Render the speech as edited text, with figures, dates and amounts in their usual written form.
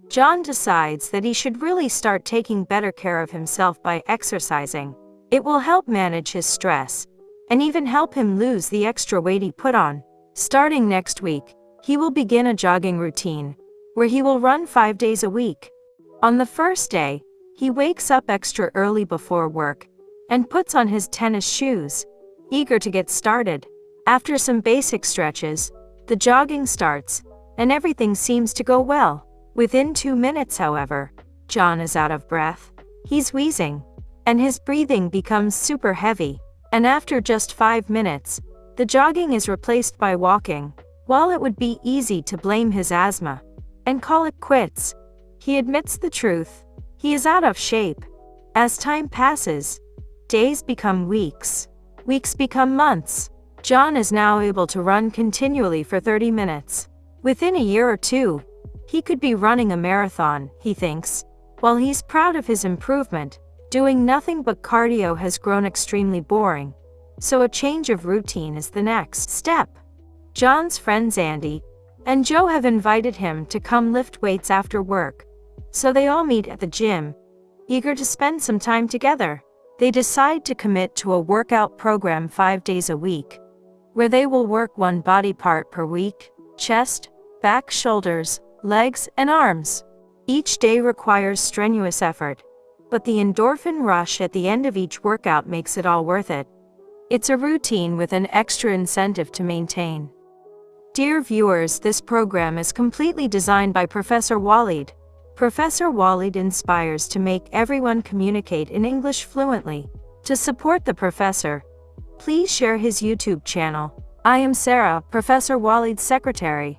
John decides that he should really start taking better care of himself by exercising. It will help manage his stress, and even help him lose the extra weight he put on. Starting next week, he will begin a jogging routine, where he will run 5 days a week. On the first day, he wakes up extra early before work, and puts on his tennis shoes, eager to get started. After some basic stretches, the jogging starts, and everything seems to go well. Within 2 minutes, however, John is out of breath, he's wheezing, and his breathing becomes super heavy. And after just 5 minutes, the jogging is replaced by walking. While it would be easy to blame his asthma and call it quits, he admits the truth: he is out of shape. As time passes, days become weeks, weeks become months. John is now able to run continually for 30 minutes. Within a year or two, he could be running a marathon, he thinks. While he's proud of his improvement, doing nothing but cardio has grown extremely boring. So a change of routine is the next step. John's friends Andy and Joe have invited him to come lift weights after work. So they all meet at the gym, eager to spend some time together. They decide to commit to a workout program 5 days a week, where they will work one body part per week: chest, back, shoulders, legs, and arms. Each day requires strenuous effort, but the endorphin rush at the end of each workout makes it all worth it. It's a routine with an extra incentive to maintain. Dear viewers, this program is completely designed by Professor Waleed. Professor Waleed inspires to make everyone communicate in English fluently. To support the professor, please share his YouTube channel. I am Sarah, Professor Waleed's secretary.